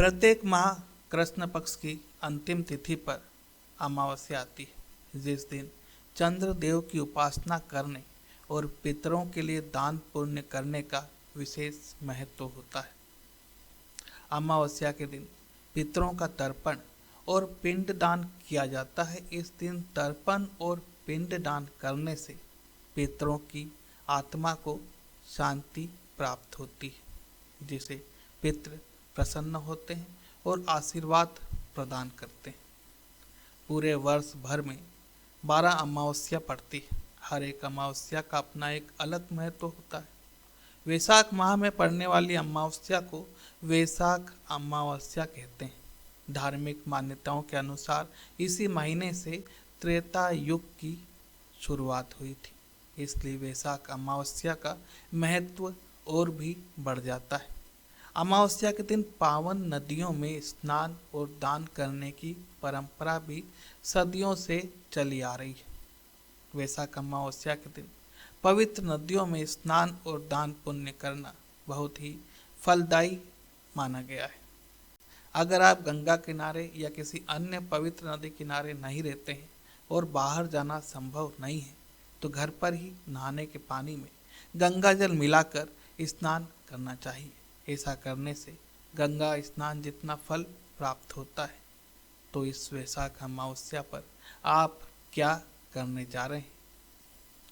प्रत्येक माह कृष्ण पक्ष की अंतिम तिथि पर अमावस्या आती है, जिस दिन चंद्रदेव की उपासना करने और पितरों के लिए दान पुण्य करने का विशेष महत्व होता है। अमावस्या के दिन पितरों का तर्पण और पिंड दान किया जाता है। इस दिन तर्पण और पिंड दान करने से पितरों की आत्मा को शांति प्राप्त होती है, जिसे पितृ प्रसन्न होते हैं और आशीर्वाद प्रदान करते हैं। पूरे वर्ष भर में 12 अमावस्या पड़ती है। हर एक अमावस्या का अपना एक अलग महत्व होता है। वैशाख माह में पड़ने वाली अमावस्या को वैशाख अमावस्या कहते हैं। धार्मिक मान्यताओं के अनुसार इसी महीने से त्रेता युग की शुरुआत हुई थी, इसलिए वैशाख अमावस्या का महत्व और भी बढ़ जाता है। अमावस्या के दिन पावन नदियों में स्नान और दान करने की परंपरा भी सदियों से चली आ रही है। वैशाख अमावस्या के दिन पवित्र नदियों में स्नान और दान पुण्य करना बहुत ही फलदायी माना गया है। अगर आप गंगा किनारे या किसी अन्य पवित्र नदी किनारे नहीं रहते हैं और बाहर जाना संभव नहीं है, तो घर पर ही नहाने के पानी में गंगा जल मिलाकर स्नान करना चाहिए। ऐसा करने से गंगा स्नान जितना फल प्राप्त होता है। तो इस वैशाख अमावस्या पर आप क्या करने जा रहे हैं,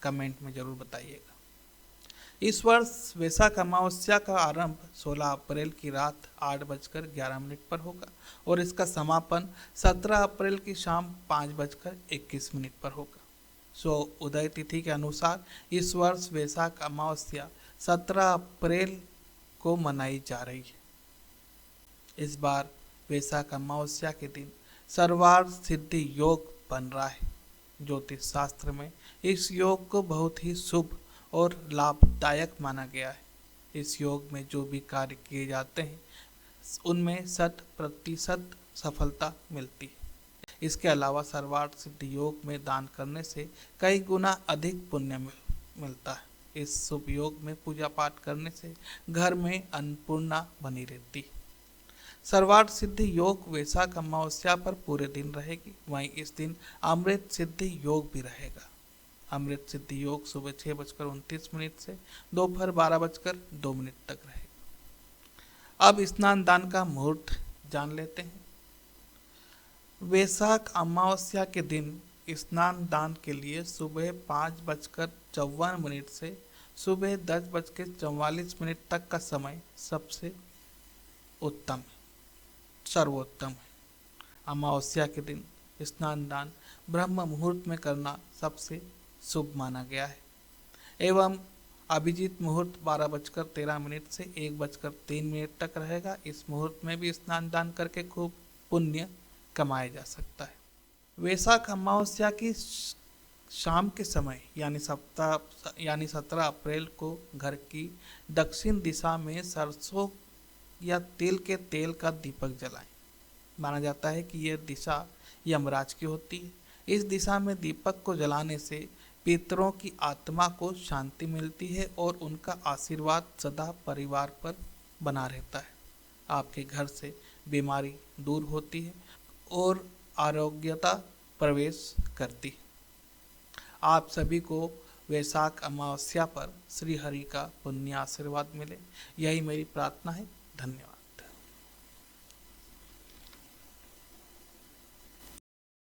कमेंट में ज़रूर बताइएगा। इस वर्ष वैशाख अमावस्या का आरंभ 16 अप्रैल की रात 8:11 पर होगा और इसका समापन 17 अप्रैल की शाम 5:21 पर होगा। उदय तिथि के अनुसार इस वर्ष वैशाख अमावस्या 17 अप्रैल को मनाई जा रही है। इस बार वैशाख अमावस्या के दिन सर्वार्थ सिद्धि योग बन रहा है। ज्योतिष शास्त्र में इस योग को बहुत ही शुभ और लाभदायक माना गया है। इस योग में जो भी कार्य किए जाते हैं उनमें 100% सफलता मिलती है। इसके अलावा सर्वार्थ सिद्धि योग में दान करने से कई गुना अधिक पुण्य मिलता है। इस शुभ योग में पूजा पाठ करने से घर में अन्नपूर्णा बनी रहती है। सर्वार्थ सिद्धि योग वैशाख अमावस्या पर पूरे दिन रहेगी। वहीं इस दिन अमृत सिद्धि योग भी रहेगा। अमृत सिद्धि योग सुबह 6:29 से दोपहर 12:02 तक रहेगा। अब स्नान दान का मुहूर्त जान लेते हैं। वैशाख अमावस्या के दिन स्नान दान के लिए सुबह 5:54 से सुबह 10:44 तक का समय सबसे उत्तम है, सर्वोत्तम है। अमावस्या के दिन स्नान दान ब्रह्म मुहूर्त में करना सबसे शुभ माना गया है एवं अभिजीत मुहूर्त 12:13 से 1:03 तक रहेगा। इस मुहूर्त में भी स्नान दान करके खूब पुण्य कमाया जा सकता है। वैशाख अमावस्या की शाम के समय यानी 17 अप्रैल को घर की दक्षिण दिशा में सरसों या तिल के तेल का दीपक जलाएं। माना जाता है कि यह दिशा यमराज की होती है। इस दिशा में दीपक को जलाने से पितरों की आत्मा को शांति मिलती है और उनका आशीर्वाद सदा परिवार पर बना रहता है। आपके घर से बीमारी दूर होती है और आरोग्यता प्रवेश करती है। आप सभी को वैशाख अमावस्या पर श्री हरि का पुण्य आशीर्वाद मिले, यही मेरी प्रार्थना है। धन्यवाद।